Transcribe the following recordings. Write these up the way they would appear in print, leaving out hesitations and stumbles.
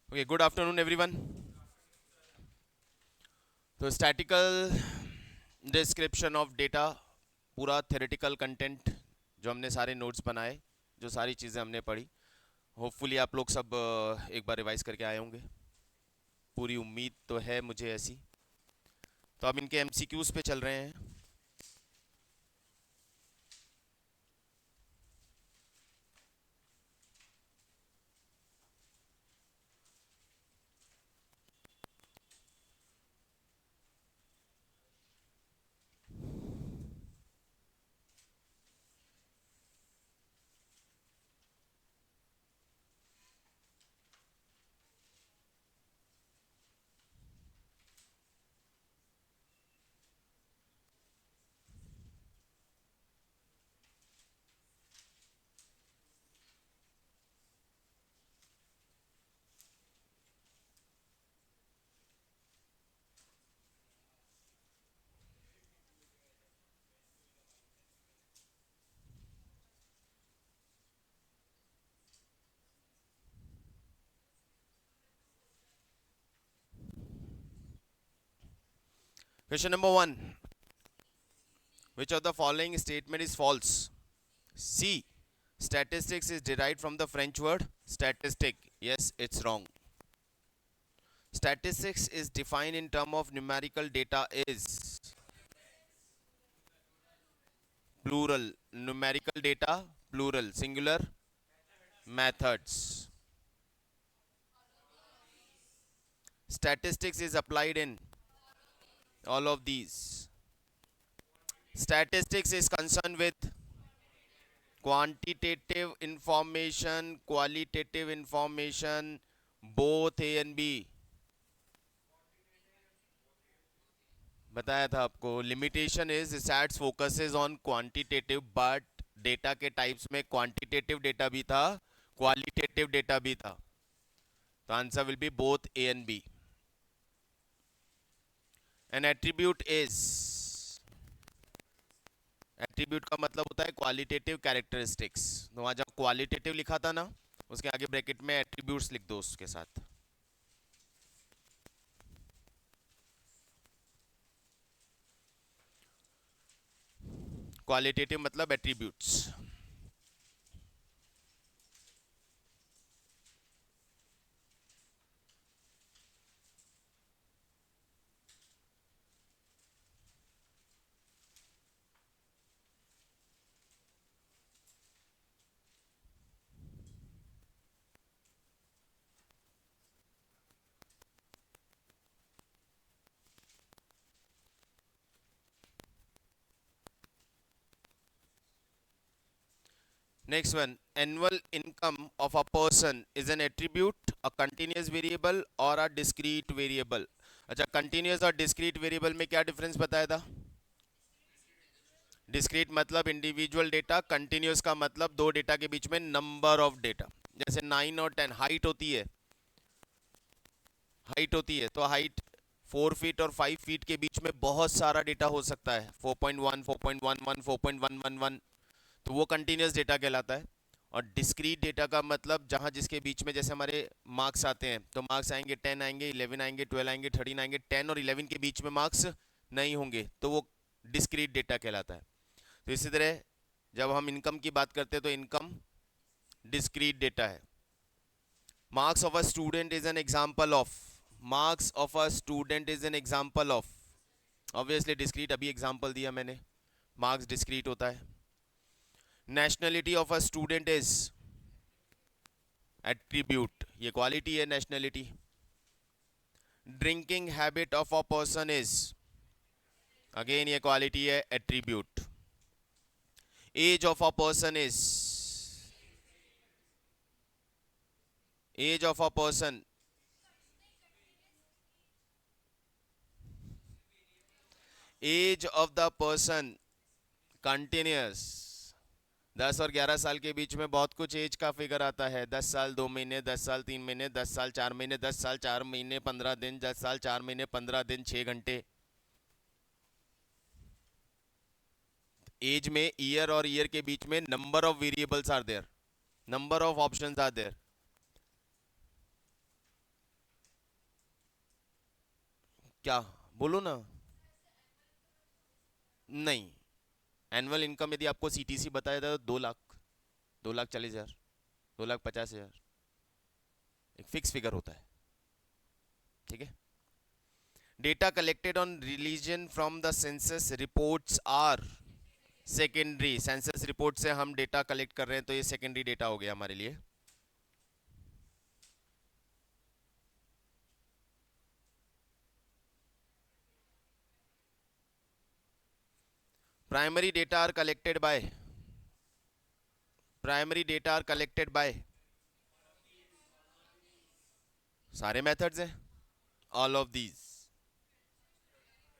Okay, good afternoon everyone. तो statistical description of data, पूरा theoretical content जो हमने सारे नोट्स बनाए, जो सारी चीज़ें हमने पढ़ी, होपफुली आप लोग सब एक बार रिवाइज करके आए होंगे। पूरी उम्मीद तो है मुझे ऐसी। तो अब इनके एमसीक्यूज पे चल रहे हैं। Question number 1, which of the following statement is false? C, statistics is derived from the French word statistic. Yes, it's wrong. Statistics is defined in term of numerical data is plural, numerical data plural, singular methods. Statistics is applied in all of these. Statistics is concerned with quantitative information, qualitative information, both A and B. बताया था आपको, limitation is stats focuses on quantitative, but data के types में quantitative data भी था, qualitative data भी था। तो answer will be both A and B. An attribute is, attribute का मतलब होता है क्वालिटेटिव कैरेक्टरिस्टिक्स। तो वहां जब क्वालिटेटिव लिखा था ना, उसके आगे ब्रैकेट में एट्रीब्यूट्स लिख दो उसके साथ। क्वालिटेटिव मतलब attributes. Next one, annual income of a person is an attribute, a continuous variable or a discrete variable? अच्छा, continuous और discrete variable में क्या difference बताया था? Discrete मतलब individual data, continuous का मतलब दो डेटा के बीच में number of data। जैसे 9 और 10 हाइट होती है तो हाइट 4 फीट और 5 फीट के बीच में बहुत सारा डेटा हो सकता है, 4.1, 4.11, 4.111, तो वो कंटिन्यूस डेटा कहलाता है। और डिस्क्रीट डेटा का मतलब जहाँ जिसके बीच में, जैसे हमारे मार्क्स आते हैं तो मार्क्स आएंगे 10 आएंगे, 11 आएंगे, 12 आएंगे, 13 आएंगे, 10 और 11 के बीच में मार्क्स नहीं होंगे, तो वो डिस्क्रीट डेटा कहलाता है। तो इसी तरह जब हम इनकम की बात करते हैं तो इनकम डिस्क्रीट डेटा है। Marks of a student is an example of, marks of a student is an example of, obviously discrete अभी एग्जाम्पल दिया मैंने, मार्क्स डिस्क्रीट होता है। Nationality of a student is attribute, ये क्वालिटी है nationality. Drinking habit of a person is, again ये quality है, attribute. Age of a person is, age of a person, age of the person continuous. 10 और 11 साल के बीच में बहुत कुछ एज का फिगर आता है, 10 साल 2 महीने, 10 साल 3 महीने, 10 साल 4 महीने, 10 साल 4 महीने 15 दिन, 10 साल 4 महीने 15 दिन 6 घंटे। एज में ईयर और ईयर के बीच में number of variables are there, number of options are there. क्या? बोलो ना। नहीं, एनुअल इनकम यदि आपको सीटीसी बताया था तो 2 लाख, 2,40,000, 2,50,000 एक फिक्स फिगर होता है। ठीक है। Data collected on religion from the census reports are secondary. Census report से हम डेटा कलेक्ट कर रहे हैं तो ये सेकेंडरी डेटा हो गया हमारे लिए। Primary data are collected by, primary data are collected by, सारे मेथड्स हैं, ऑल ऑफ दीज।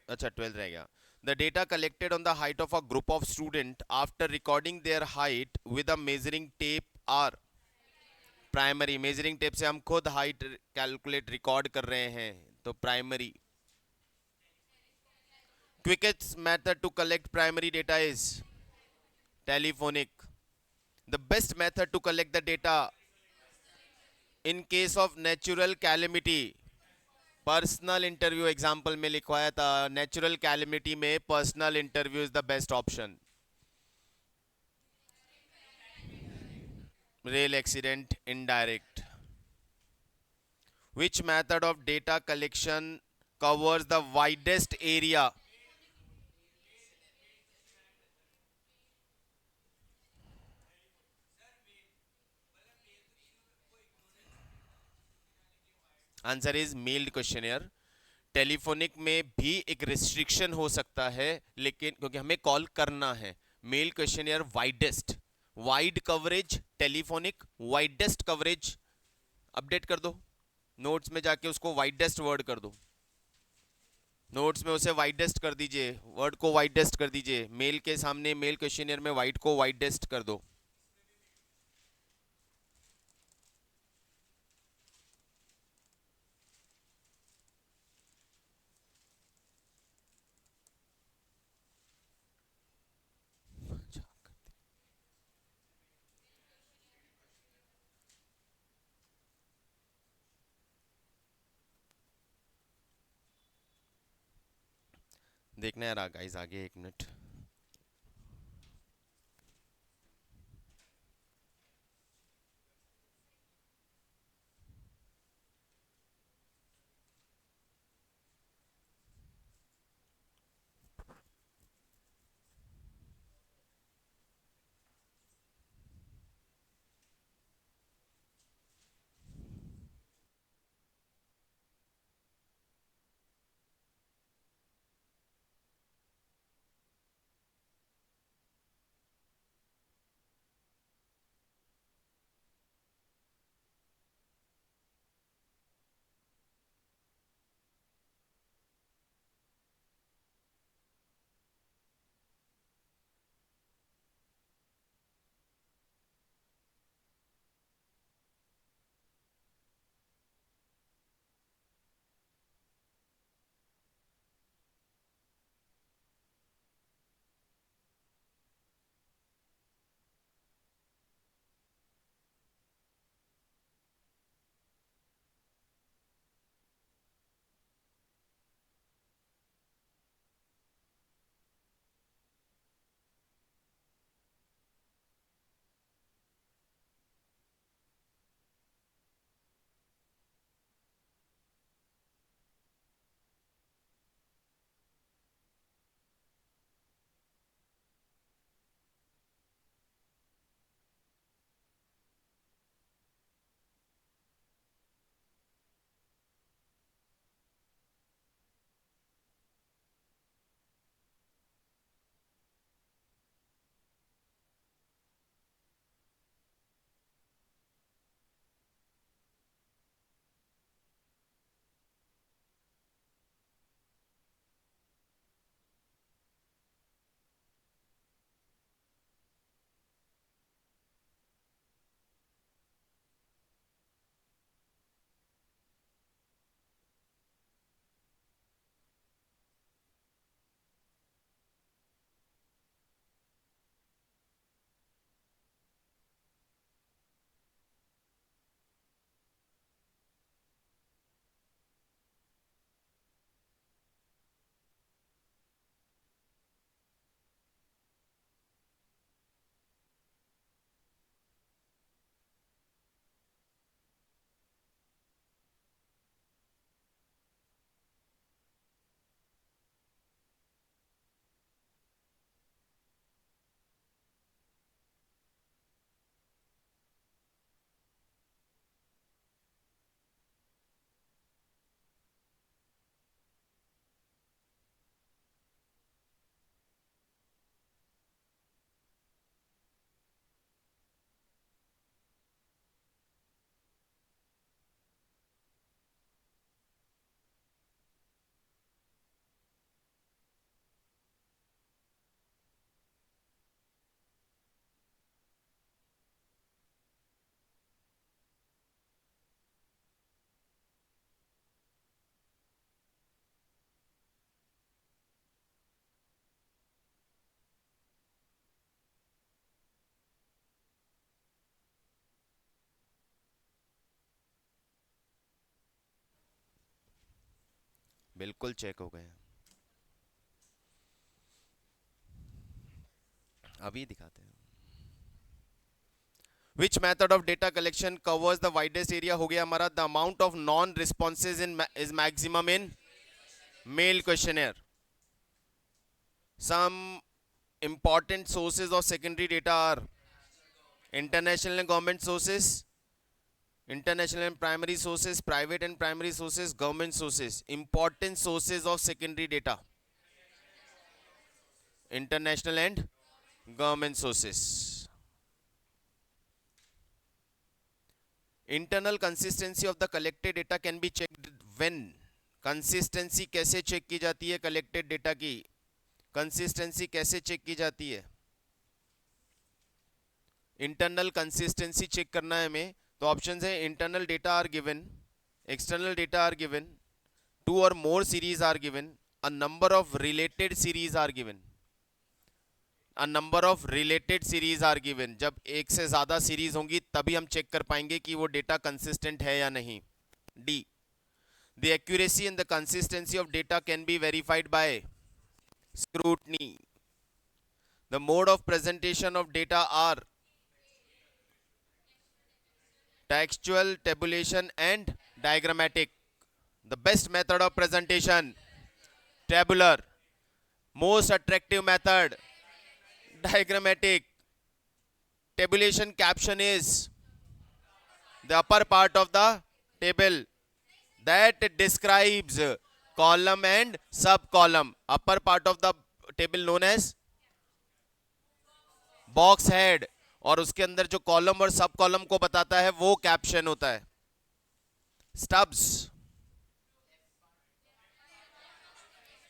अच्छा 12 रह गया। The data collected on the height of a group of student after recording their height with a measuring tape are primary. Measuring tape से हम खुद height calculate record कर रहे हैं तो primary. quickest method to collect primary data is telephonic. The best method to collect the data in case of natural calamity, personal interview example में लिखवाया था, नेचुरल कैलेमिटी में personal interview is the best option. Rail accident indirect. Which method of data collection covers the widest area? Answer is meld questionnaire. Telephonic में भी एक restriction हो सकता है, लेकिन क्योंकि हमें कॉल करना है। Mail questionnaire widest, wide coverage, telephonic widest coverage. Update कर दो नोट्स में जाके, उसको वाइडेस्ट वर्ड कर दो। नोट्स में उसे वाइडेस्ट कर दीजिए, वर्ड को वाइडेस्ट कर दीजिए। मेल के सामने मेल क्वेश्चनियर में वाइड को वाइडेस्ट कर दो। देखना यार गाइस आगे, 1 मिनट। बिल्कुल चेक हो गए, अभी दिखाते हैं। Which method of data collection covers the widest area? हो गया हमारा the amount of non responses in is maximum in mail questionnaire. Some important sources of secondary data are international and government sources, international and primary sources, private and primary sources, government sources. Important sources of secondary data, international and government sources. Internal consistency of the collected data can be checked when? Consistency कैसे check की जाती है collected data की? Consistency कैसे check की जाती है? Internal consistency check करना है हमें, तो ऑप्शंस है internal data are given, external data are given, two और more series are given, a number of related series are given. A number of related series are given, जब एक से ज्यादा सीरीज होंगी तभी हम चेक कर पाएंगे कि वो डेटा कंसिस्टेंट है या नहीं। D, the accuracy and the consistency of data can be verified by scrutiny. The mode of presentation of data are textual, tabulation and diagrammatic. The best method of presentation, tabular. Most attractive method, diagrammatic. Tabulation caption is the upper part of the table that describes column and sub column. Upper part of the table known as box head, और उसके अंदर जो column और सब column को बताता है वो कैप्शन होता है। Stubs,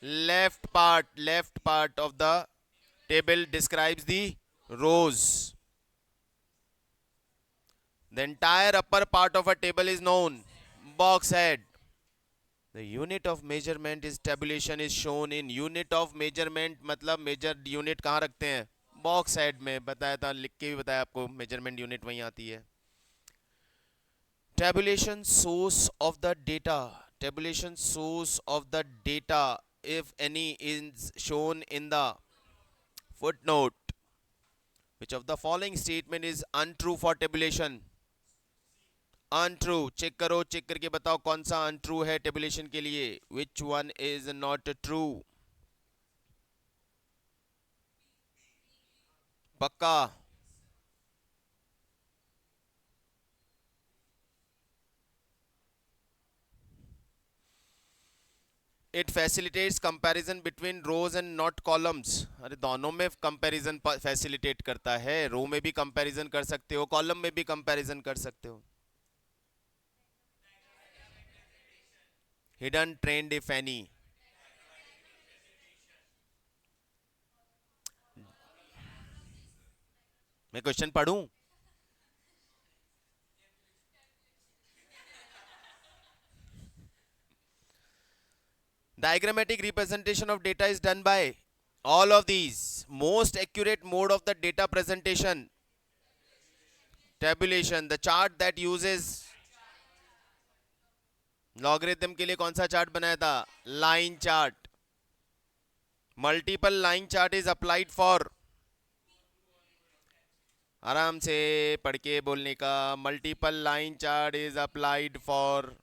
left part of the table describes the rows. The entire upper part of a table is known box head. The unit of measurement is tabulation is shown in. Unit of measurement मतलब measure unit कहां रखते हैं? Box head में। बताया था, लिख के भी बताया आपको, मेजरमेंट यूनिट वहीं आती है। tabulation source of the data, tabulation source of the data if any is shown in the footnote. Which of the following statement is untrue for tabulation? untrue, check करो, चेक करके बताओ कौन सा untrue है tabulation के लिए। which one is not true? पक्का? It facilitates comparison between rows and not columns. अरे दोनों में comparison facilitate करता है, रो में भी comparison कर सकते हो, कॉलम में भी comparison कर सकते हो। Hidden trend if any. मैं क्वेश्चन पढ़ूं? Diagrammatic representation of data is done by all of these. Most accurate mode of the data presentation, tabulation. The chart that uses logarithm के लिए कौन सा चार्ट बनाया था? Line chart. Multiple line chart is applied for, आराम से पढ़ के बोलने का, multiple line chart is applied for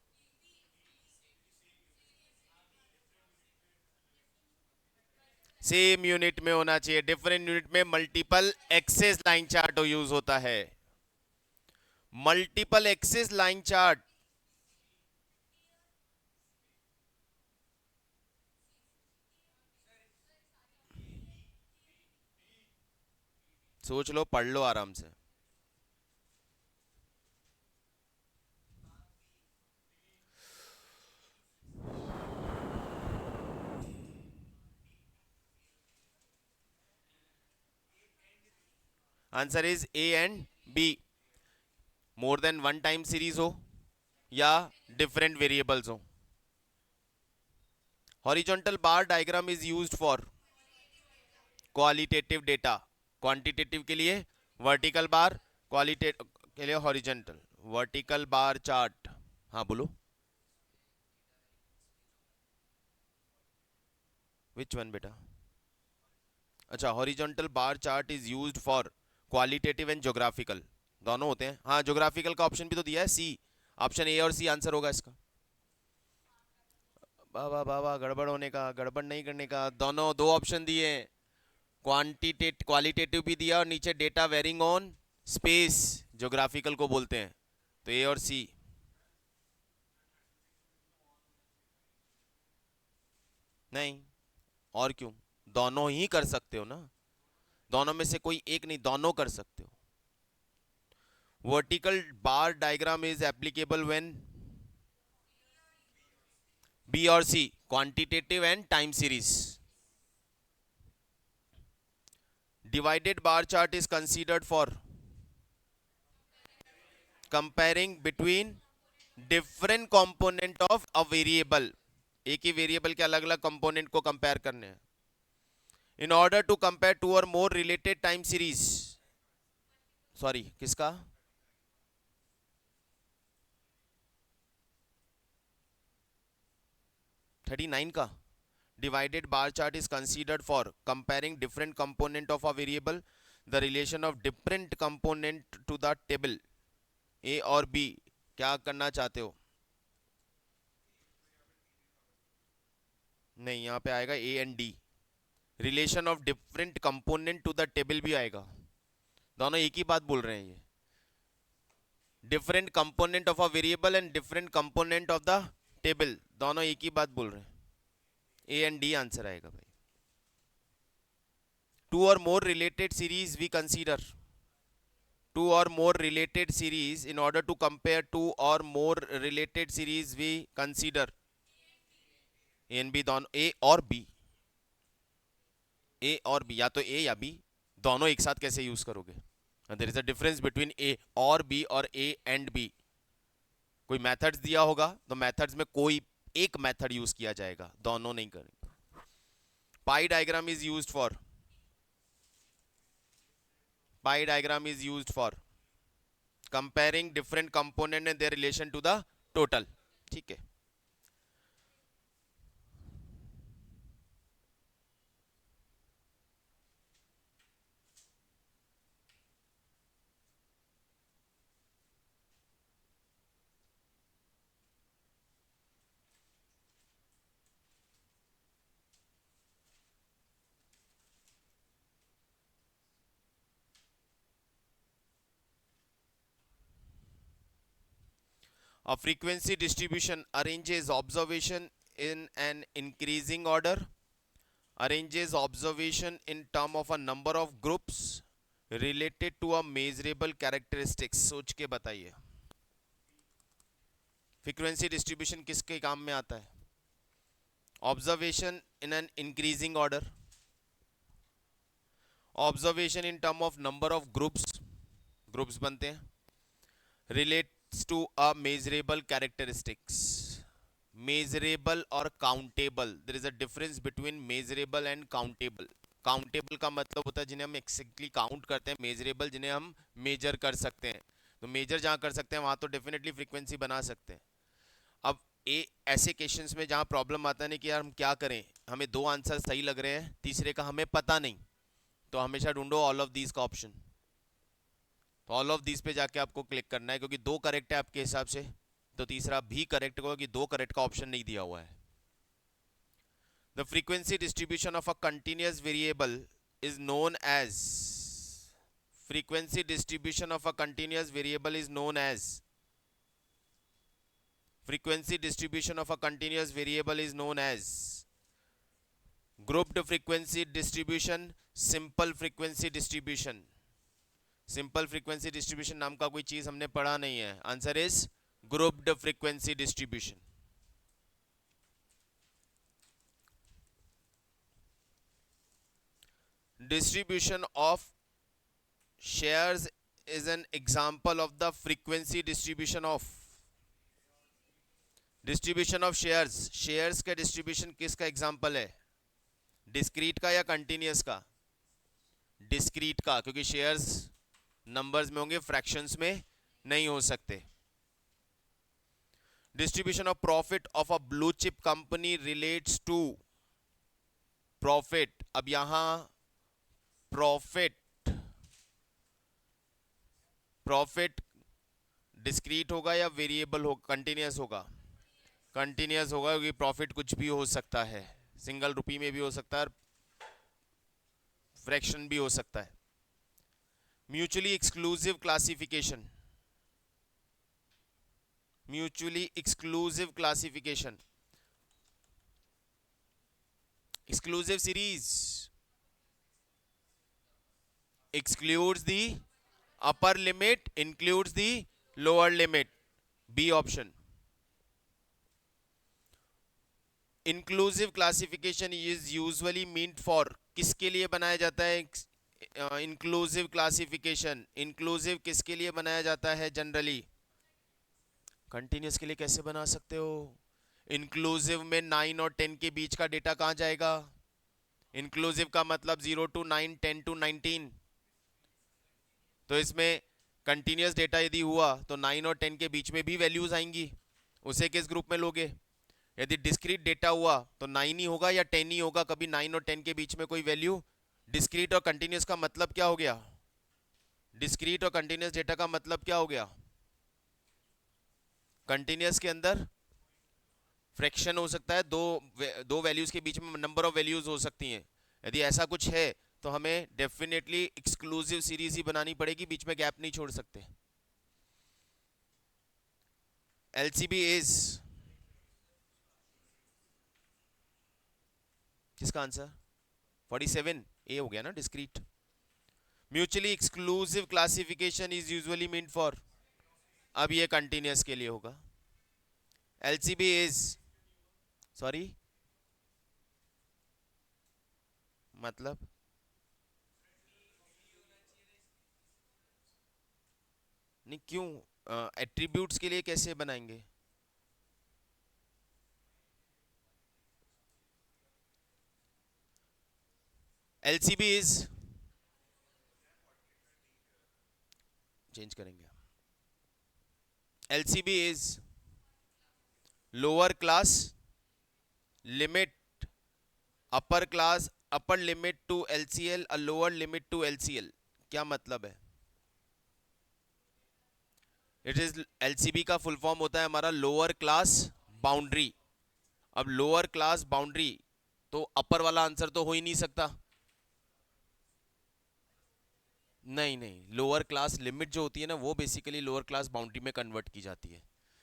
same unit में होना चाहिए, डिफरेंट यूनिट में multiple axis line chart use होता है। मल्टीपल एक्सेस लाइन चार्ट सोच लो, पढ़ लो आराम से। Answer is A and B. More than one time series हो या डिफरेंट वेरिएबल्स हो। Horizontal bar diagram is used for qualitative data, quantitative के लिए वर्टिकल बार, क्वालिटेटिव के लिए हॉरिजॉन्टल। वर्टिकल बार चार्ट, हाँ बोलो। विच वन बेटा? अच्छा, horizontal bar chart is used for qualitative and geographical, दोनों होते हैं। हाँ, ज्योग्राफिकल का ऑप्शन भी तो दिया है, सी। ऑप्शन ए और सी आंसर होगा इसका। बाबा बाबा, गड़बड़ होने का, गड़बड़ नहीं करने का, दोनों दो ऑप्शन दिए हैं, क्वालिटेटिव भी दिया और नीचे data varying on space, geographical को बोलते हैं, तो ए और सी। नहीं, और क्यों, दोनों ही कर सकते हो ना, दोनों में से कोई एक नहीं, दोनों कर सकते हो। Vertical bar diagram is applicable when B और C, quantitative and time series. Divided bar chart is considered for comparing between different component of a variable, एक ही वेरिएबल के अलग अलग कंपोनेंट को कंपेयर करने हैं। In order to compare two और more related time series, sorry किसका, 39 का। Divided bar chart is considered for comparing different component of a variable, the relation of different component to the table. A और B, क्या करना चाहते हो? नहीं, यहां पे आएगा A and D. Relation of different component to the table भी आएगा, दोनों एक ही बात बोल रहे हैं ये। Different component of a variable and different component of the table, दोनों एक ही बात बोल रहे हैं। ए एंड डी आंसर आएगा भाई। टू और more related series we consider, two or more related series, in order to compare two or more related series we consider A and B, दोनों A और B, A और B, या तो A या B, दोनों एक साथ कैसे यूज करोगे? There is a difference between A और B और A एंड B। कोई मेथड्स दिया होगा तो मेथड्स में कोई एक मेथड यूज किया जाएगा, दोनों नहीं करेंगे। Pie diagram is used for, pie diagram is used for comparing different component and their relation to the total, ठीक है। A frequency distribution arranges observation in an increasing order, arranges observation in term of a number of groups related to a measurable characteristics। सोच के बताइए, frequency distribution किसके काम में आता है? Observation in an increasing order, observation in term of number of groups, groups बनते हैं, relates to a measurable characteristics. Measurable और countable, there is a difference between measurable and countable. Countable का मतलब होता है जिन्हें हम एक्सैक्टली काउंट करते हैं, मेजरेबल जिन्हें हम मेजर कर सकते हैं। तो मेजर जहां कर सकते हैं वहां तो डेफिनेटली फ्रीक्वेंसी बना सकते हैं। अब ऐसे क्वेश्चंस में जहां प्रॉब्लम आता है ना कि यार हम क्या करें, हमें दो आंसर सही लग रहे हैं, तीसरे का हमें पता नहीं, तो हमेशा ढूंढो ऑल ऑफ दीज का ऑप्शन। तो ऑल ऑफ दीज पे जाके आपको क्लिक करना है, क्योंकि दो करेक्ट है आपके हिसाब से, तो तीसरा भी करेक्ट होगा कि दो करेक्ट का ऑप्शन नहीं दिया हुआ है। The frequency distribution of a continuous variable is known as, frequency distribution of a continuous variable is known as, frequency distribution of a continuous variable is known as grouped frequency distribution, simple frequency distribution। Simple frequency distribution नाम का कोई चीज हमने पढ़ा नहीं है, answer is grouped frequency distribution. Distribution of shares is an example of the frequency distribution of, distribution of shares, shares का distribution किसका example है? discrete का या continuous का? discrete का, क्योंकि shares numbers में होंगे, fractions में नहीं हो सकते। distribution of profit of a blue chip company relates to, profit, अब यहां प्रॉफिट प्रॉफिट डिस्क्रीट होगा या वेरिएबल होगा, कंटिन्यूस होगा? कंटिन्यूस होगा, क्योंकि प्रॉफिट कुछ भी हो सकता है, सिंगल रुपी में भी हो सकता है, फ्रैक्शन भी हो सकता है। Mutually exclusive classification, mutually exclusive classification, exclusive series excludes the upper limit, includes the lower limit, B option. inclusive classification is usually meant for, किसके लिए बनाया जाता है inclusive classification? inclusive किसके लिए बनाया जाता है जनरली? कंटिन्यूस के लिए कैसे बना सकते हो? इंक्लूसिव में 9 और 10 के बीच का डेटा कहां जाएगा? इंक्लूसिव का मतलब 0 to 9, 10 to 19, तो इसमें कंटिन्यूस डेटा यदि हुआ तो 9 और 10 के बीच में भी वैल्यूज आएंगी, उसे किस ग्रुप में लोगे? यदि डिस्क्रीट डेटा हुआ तो 9 ही होगा या 10 ही होगा, कभी 9 और 10 के बीच में कोई वैल्यू। डिस्क्रीट और कंटिन्यूस का मतलब क्या हो गया? डिस्क्रीट और कंटिन्यूस डेटा का मतलब क्या हो गया? कंटिन्यूस के अंदर फ्रैक्शन हो सकता है, दो वैल्यूज के बीच में नंबर ऑफ वैल्यूज हो सकती हैं। यदि ऐसा कुछ है तो हमें डेफिनेटली एक्सक्लूसिव सीरीज ही बनानी पड़ेगी, बीच में गैप नहीं छोड़ सकते। एलसीबी इज, किसका आंसर? 47 ए हो गया ना, discrete. Mutually exclusive classification is usually mean for, अब ये कंटिन्यूस के लिए होगा। एलसीबी इज, सॉरी मतलब नहीं, क्यों? एट्रीब्यूट्स के लिए कैसे बनाएंगे? एलसीबी इज, चेंज करेंगे, LCB is lower class limit upper class, upper limit to LCL, a lower limit to LCL. क्या मतलब है? इट इज, एलसीबी का फुल फॉर्म होता है हमारा लोअर क्लास बाउंड्री। अब लोअर क्लास बाउंड्री तो अपर वाला आंसर तो हो ही नहीं सकता। नहीं नहीं, लोअर क्लास लिमिट जो होती है ना, वो बेसिकली लोअर क्लास बाउंड्री में कन्वर्ट की जाती है।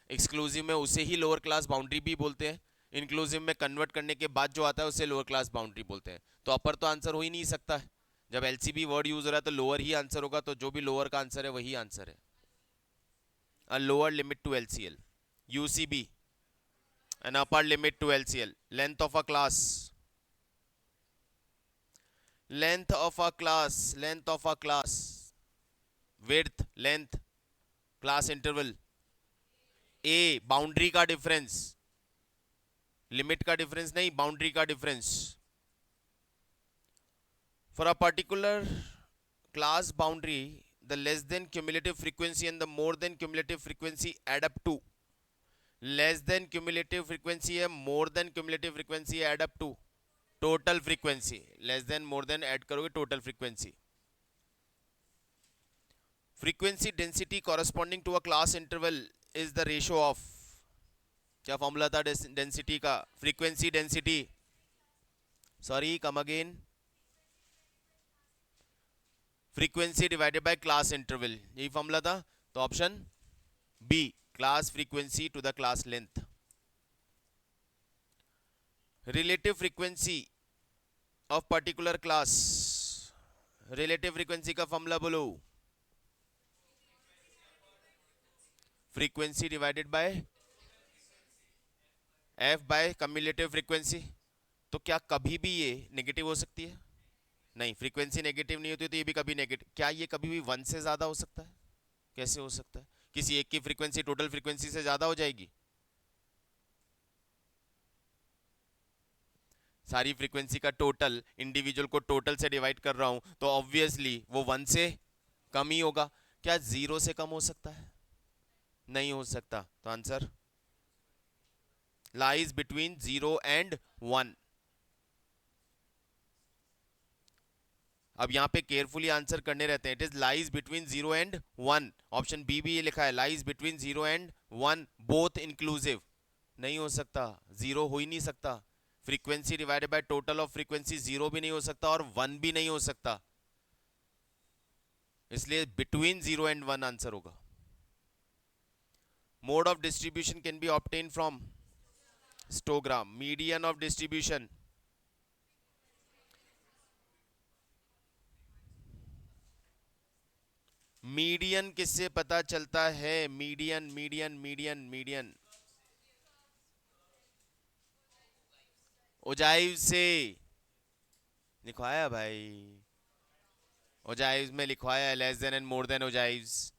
एक्सक्लूसिव में उसे ही लोअर क्लास बाउंड्री भी बोलते हैं, इंक्लूसिव में कन्वर्ट करने के बाद जो आता है उसे लोअर क्लास बाउंड्री बोलते हैं। तो अपर तो आंसर हो ही नहीं सकता है, जब एलसीबी वर्ड यूज हो रहा है तो लोअर ही आंसर होगा, तो जो भी लोअर का आंसर है वही आंसर है। A lower limit to LCL, UCB an upper limit to LCL, length of a class, length of a class, length of a class, width, length, class interval, a boundary का difference, limit का difference नहीं, boundary का difference. For a particular class boundary, the less than cumulative frequency and the more than cumulative frequency add up to, less than cumulative frequency है, more than cumulative frequency add up to total frequency, less than more than add करोगे total frequency. Frequency density corresponding to a class interval is the ratio of, क्या formula था density का? Frequency density, sorry come again, frequency divided by class interval, यही formula था। तो option B, class frequency to the class length. Relative frequency of particular class, relative frequency का formula बोलो। Frequency divided by F by cumulative frequency. तो क्या कभी भी ये नेगेटिव हो सकती है? नहीं, फ्रीक्वेंसी नेगेटिव नहीं होती तो ये भी कभी नेगेटिव। क्या ये कभी भी 1 से ज्यादा हो सकता है? कैसे हो सकता है? किसी एक की फ्रीक्वेंसी टोटल फ्रीक्वेंसी से ज्यादा हो जाएगी? सारी फ्रीक्वेंसी का टोटल, इंडिविजुअल को टोटल से डिवाइड कर रहा हूं तो ऑब्वियसली वो 1 से कम ही होगा। क्या 0 से कम हो सकता है? नहीं हो सकता। तो आंसर लाइज बिटवीन 0 एंड 1। अब यहाँ पे केयरफुली आंसर करने रहते हैं. It is lies between 0 and 1. Option B भी ये लिखा है, lies between 0 and 1 both inclusive. नहीं हो सकता, जीरो हो ही नहीं सकता. Frequency divided by total of frequency zero भी नहीं हो सकता और 1 भी नहीं हो सकता. इसलिए बिटवीन 0 and 1 आंसर होगा. Mode of distribution can be obtain from histogram. Median of distribution, median किससे पता चलता है? Median median median median ogive से लिखवाया भाई. ओजाइव्स में लिखवाया है less than and more than ogives.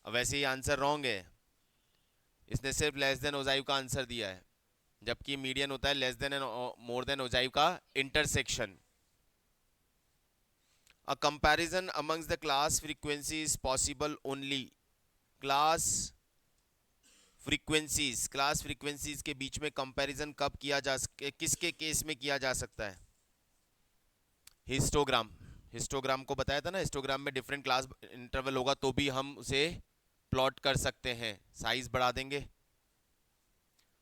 अब वैसे ही आंसर रॉन्ग है. इसने सिर्फ लेस देन ओजाइव का आंसर दिया है, जबकि मीडियन होता है less than and more than ogive का intersection. A comparison amongst the class frequency is possible only. Class frequencies के बीच में कंपैरिजन कब किया जा किसके केस में किया जा सकता है? हिस्टोग्राम. हिस्टोग्राम को बताया था ना, हिस्टोग्राम में डिफरेंट क्लास इंटरवल होगा तो भी हम उसे प्लॉट कर सकते हैं. साइज बढ़ा देंगे.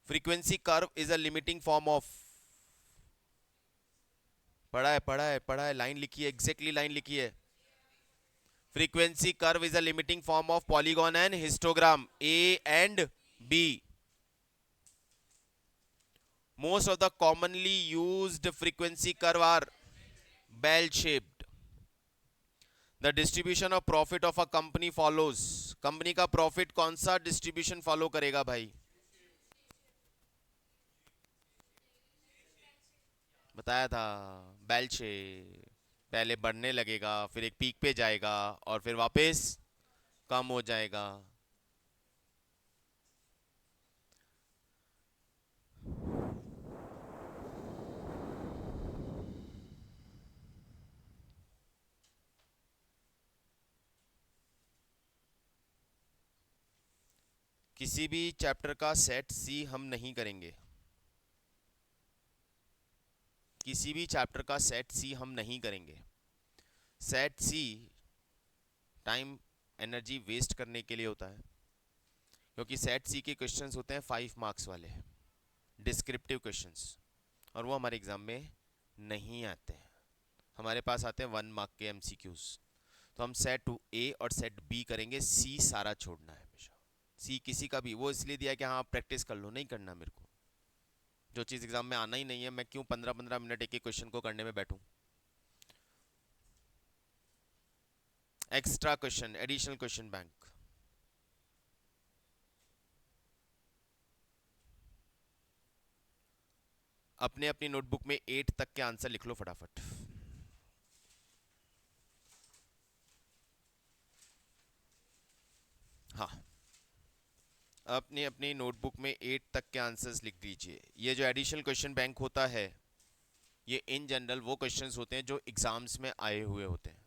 Frequency curve is a limiting form of. पढ़ा है, लाइन लिखी है, एग्जैक्टली लाइन लिखी है. Frequency curve is a limiting form of polygon and histogram A and B. Most of the commonly used frequency curve are bell shaped. The distribution of profit of a company follows. Company का profit कौन सा distribution follow करेगा भाई? बताया था, bell shape. पहले बढ़ने लगेगा, फिर एक पीक पे जाएगा और फिर वापस कम हो जाएगा. किसी भी चैप्टर का सेट सी हम नहीं करेंगे. किसी भी चैप्टर का सेट सी हम नहीं करेंगे. सेट सी टाइम एनर्जी वेस्ट करने के लिए होता है, क्योंकि सेट सी के क्वेश्चंस होते हैं 5 मार्क्स वाले, डिस्क्रिप्टिव क्वेश्चंस, और वो हमारे एग्जाम में नहीं आते हैं. हमारे पास आते हैं 1 मार्क के एमसीक्यूज. तो हम सेट ए और सेट बी करेंगे, सी सारा छोड़ना है हमेशा. सी किसी का भी, वो इसलिए दिया कि हाँ आप प्रैक्टिस कर लो, नहीं करना मेरे को. जो चीज़ एग्जाम में आना ही नहीं है, मैं क्यों 15-15 मिनट एक एक क्वेश्चन को करने में बैठूं. Extra question, additional question bank. अपने अपनी नोटबुक में 8 तक के आंसर लिख लो फटाफट. हाँ, अपनी अपनी नोटबुक में 8 तक के आंसर्स लिख दीजिए. ये जो एडिशनल क्वेश्चन बैंक होता है, ये इन जनरल वो क्वेश्चंस होते हैं जो एग्जाम्स में आए हुए होते हैं.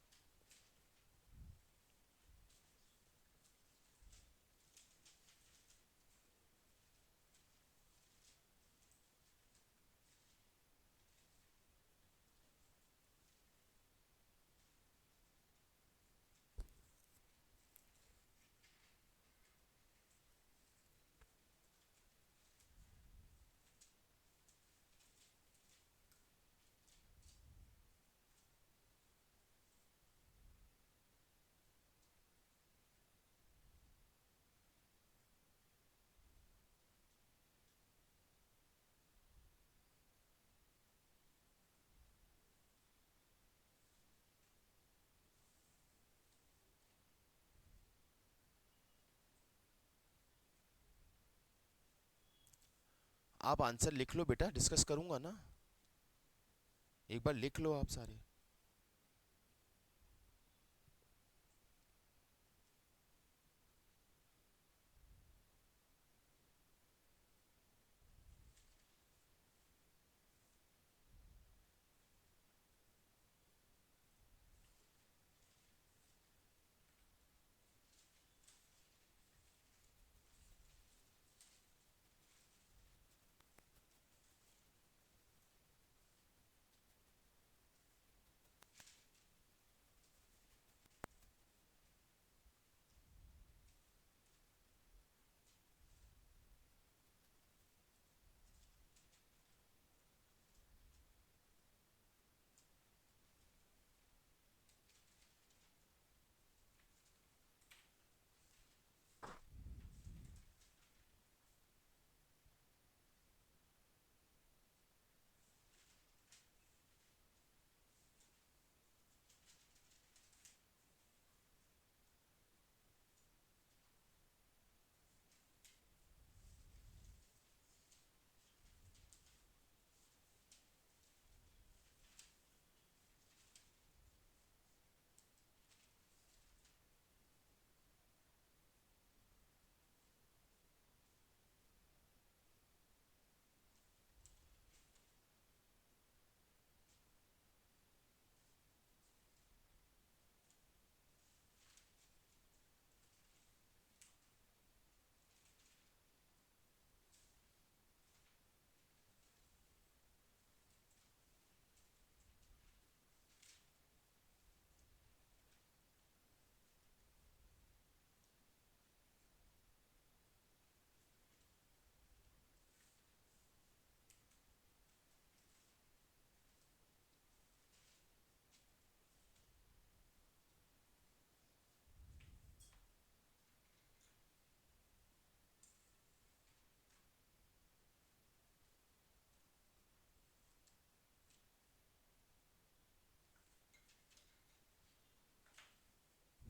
आप आंसर लिख लो बेटा, डिस्कस करूंगा ना. एक बार लिख लो आप सारे.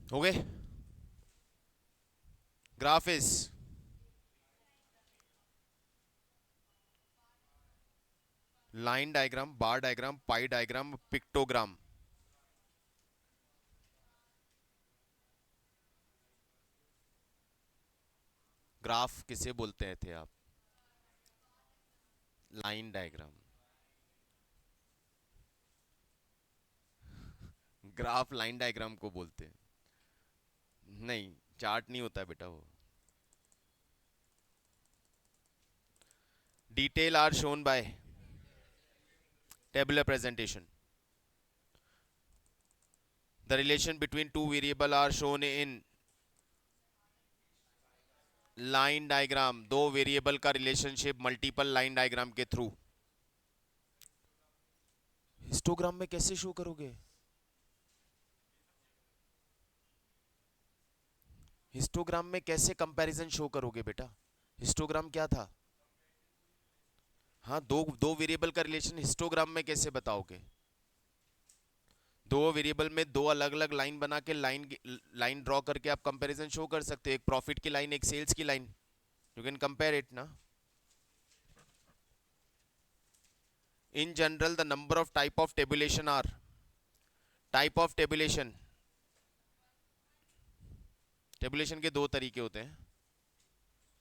हो गए? Graph is line diagram, bar diagram, pi diagram, pictogram. Graph किसे बोलते थे आप? Line diagram. Graph line diagram को बोलते हैं। नहीं, चार्ट नहीं होता है बेटा वो। Detail are shown by tabular presentation. The relation between two variable are shown in line diagram. दो वेरिएबल का रिलेशनशिप मल्टीपल लाइन डायग्राम के थ्रू। हिस्टोग्राम में कैसे शो करोगे? हिस्टोग्राम में कैसे कंपैरिजन शो करोगे बेटा? हिस्टोग्राम क्या था? हाँ, दो दो वेरिएबल का रिलेशन हिस्टोग्राम में कैसे बताओगे? दो वेरिएबल में दो अलग अलग लाइन बना के लाइन ड्रॉ करके आप कंपैरिजन शो कर सकते हो। एक प्रॉफिट की लाइन, एक सेल्स की line. You can compare it ना। In general the number of type of tabulation are. Type of tabulation, tabulation के दो तरीके होते हैं।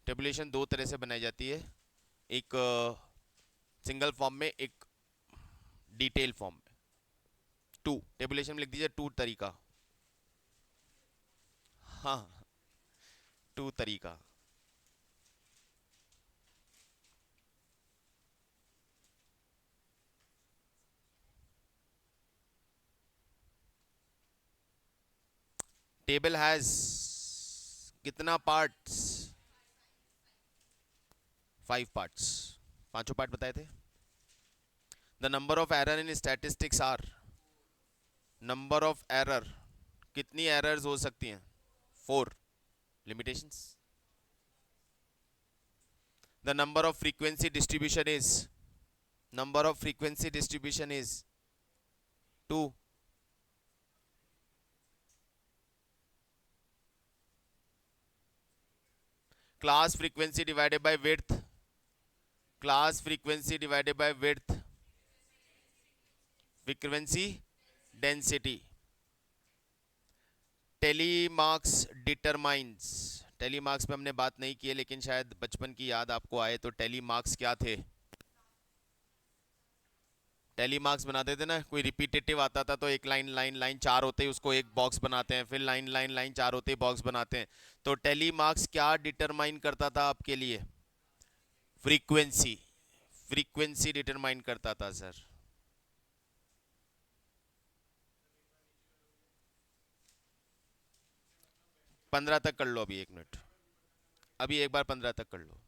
टेबुलेशन दो तरह से बनाई जाती है, एक सिंगल फॉर्म में, एक डिटेल फॉर्म में। टू टेबुलेशन में लिख दीजिए, टू तरीका। हाँ, टू तरीका। टेबल हैज कितना पार्ट्स? 5 पार्ट्स। पांचों पार्ट बताए थे। The number of error in statistics are. Number of error, कितनी एरर्स हो सकती हैं? 4 limitations. The number of frequency distribution is, number of frequency distribution is 2। Class frequency divided by width, class frequency divided by width, frequency density. Tally marks determines, telemarks पे हमने बात नहीं की है, लेकिन शायद बचपन की याद आपको आए तो टेलीमार्क्स क्या थे? टेलीमार्क्स बनाते थे ना, कोई रिपीटेटिव आता था तो एक लाइन लाइन लाइन चार होते ही उसको एक बॉक्स बनाते हैं, फिर लाइन लाइन लाइन चार होते ही बॉक्स बनाते हैं। तो टेलीमार्क्स क्या डिटरमाइन करता था आपके लिए? फ्रीक्वेंसी, फ्रीक्वेंसी डिटरमाइन करता था सर। 15 तक कर लो अभी, 1 मिनट। अभी एक बार 15 तक कर लो।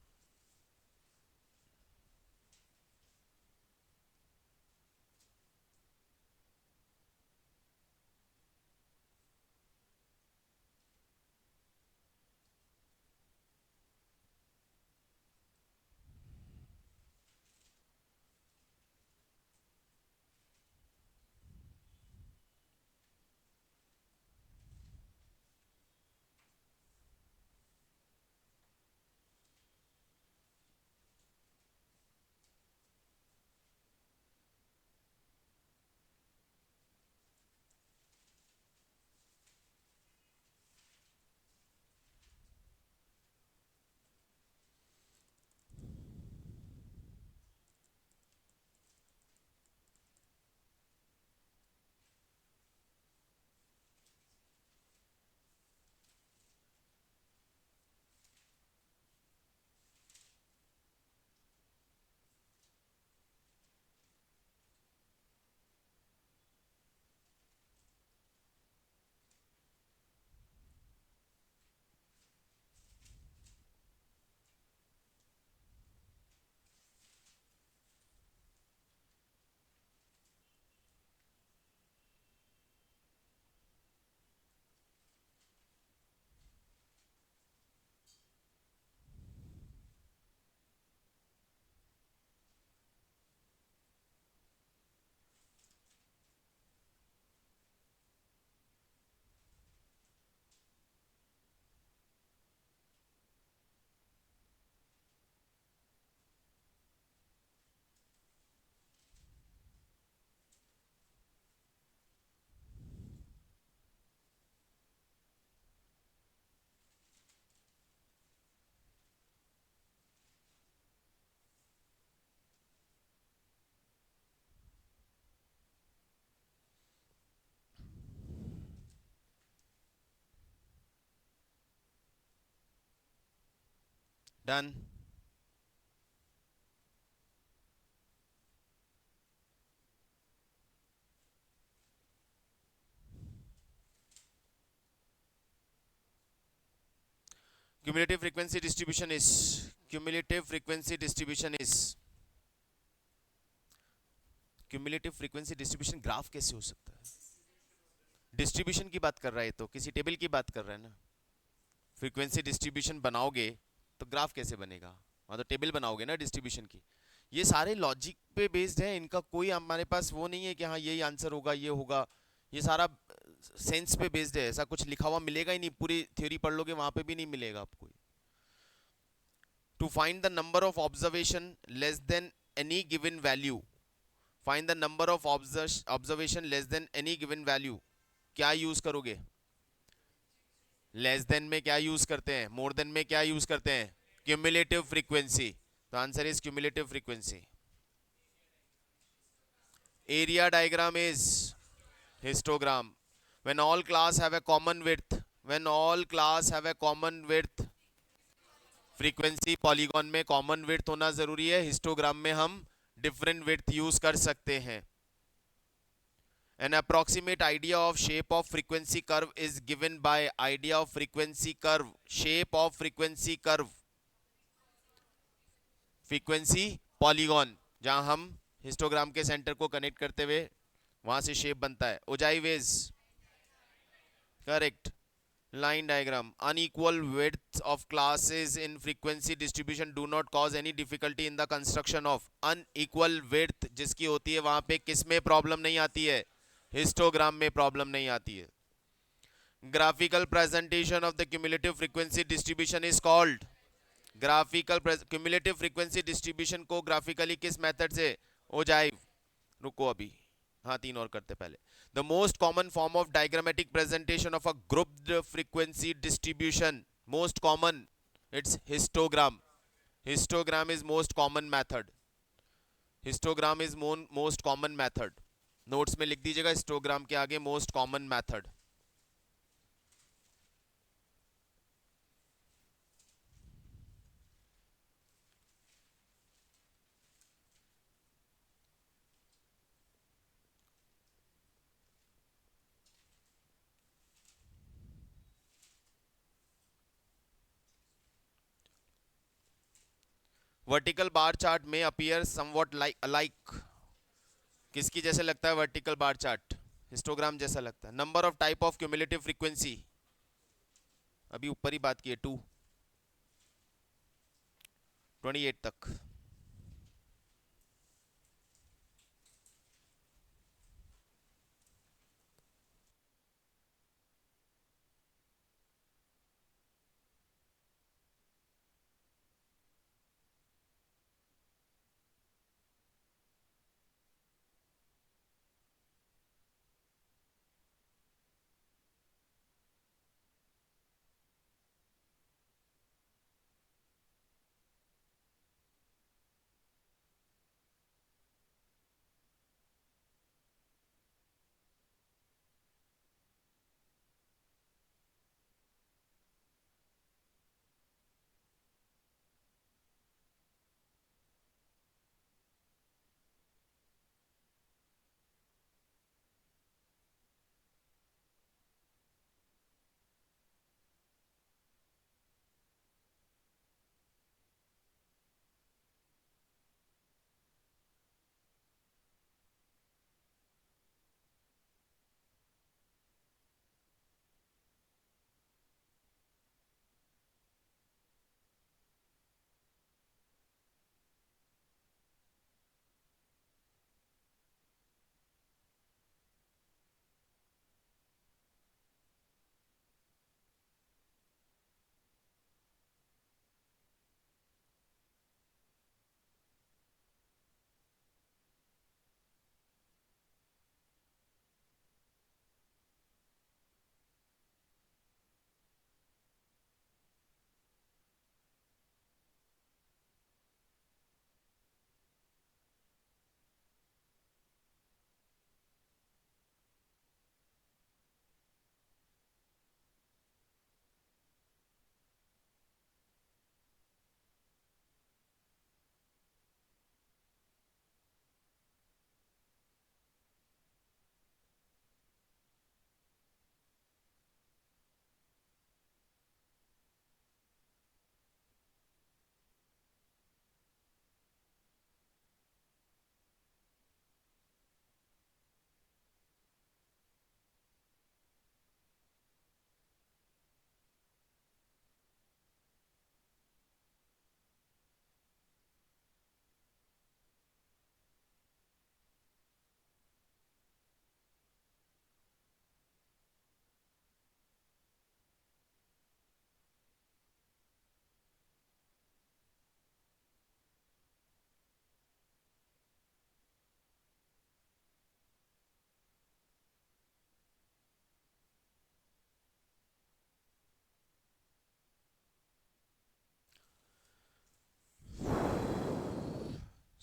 Done. cumulative frequency distribution is cumulative frequency distribution is cumulative frequency distribution graph कैसे हो सकता है? डिस्ट्रीब्यूशन की बात कर रहा है, तो किसी टेबल की बात कर रहा है ना। फ्रीक्वेंसी डिस्ट्रीब्यूशन बनाओगे तो ग्राफ कैसे बनेगा? हाँ, तो टेबल बनाओगे ना डिस्ट्रीब्यूशन की। ये सारे लॉजिक पे बेस्ड है, इनका कोई हमारे पास वो नहीं है कि हाँ यही आंसर होगा, ये होगा। ये सारा सेंस पे बेस्ड है, ऐसा कुछ लिखा हुआ मिलेगा ही नहीं। पूरी थ्योरी पढ़ लोगे वहां पे भी नहीं मिलेगा आपको। To find the number of observation less than any given value, find the number of observation less than any given value, क्या यूज करोगे? लेस देन में क्या यूज करते हैं? मोर देन में क्या यूज करते हैं? Cumulative frequency. तो answer is cumulative frequency. Area diagram is histogram. When all class have a common width, when all class have a common width, frequency polygon में कॉमन विड्थ होना जरूरी है, histogram में हम डिफरेंट विड्थ यूज कर सकते हैं। An approximate idea of shape of frequency curve is given by idea of frequency curve, shape of frequency curve, frequency polygon, जहां हम हिस्टोग्राम के सेंटर को कनेक्ट करते हुए वहां से शेप बनता है। Ogives, correct. Line diagram, unequal width of classes in frequency distribution do not cause any difficulty in the construction of। unequal width जिसकी होती है वहां पे किस में प्रॉब्लम नहीं आती है? हिस्टोग्राम में प्रॉब्लम नहीं आती है। Graphical presentation of the cumulative frequency distribution is called graphical. Cumulative frequency distribution को ग्राफिकली किस मेथड से? ओजाइव। रुको अभी, हाँ तीन और करते पहले। The most common form of diagrammatic presentation of a grouped frequency distribution, most common, it's histogram. Histogram is most common method. Histogram is most common method. Notes में लिख दीजिएगा हिस्टोग्राम के आगे most common method. Vertical bar chart में appear somewhat like alike, किसकी जैसे लगता है वर्टिकल बार चार्ट? हिस्टोग्राम जैसा लगता है। Number of type of cumulative frequency, अभी ऊपर ही बात की है, 2 28 तक।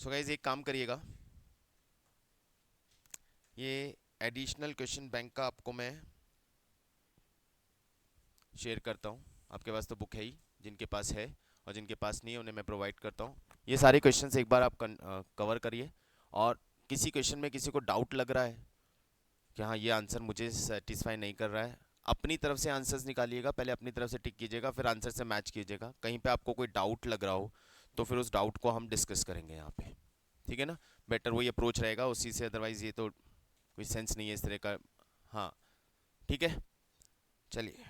सो गाइज एक काम करिएगा, ये एडिशनल क्वेश्चन बैंक का आपको मैं शेयर करता हूँ। आपके पास तो बुक है ही, जिनके पास है, और जिनके पास नहीं है उन्हें मैं प्रोवाइड करता हूँ। ये सारे क्वेश्चंस एक बार आप कवर करिए, और किसी क्वेश्चन में किसी को डाउट लग रहा है कि हाँ ये आंसर मुझे सेटिस्फाई नहीं कर रहा है, अपनी तरफ से आंसर्स निकालिएगा, पहले अपनी तरफ से टिक कीजिएगा, फिर आंसर से मैच कीजिएगा। कहीं पे आपको कोई डाउट लग रहा हो तो फिर उस डाउट को हम डिस्कस करेंगे यहाँ पे, ठीक है ना। बेटर वही अप्रोच रहेगा उसी से, अदरवाइज ये तो कोई सेंस नहीं है इस तरह का। हाँ ठीक है, चलिए।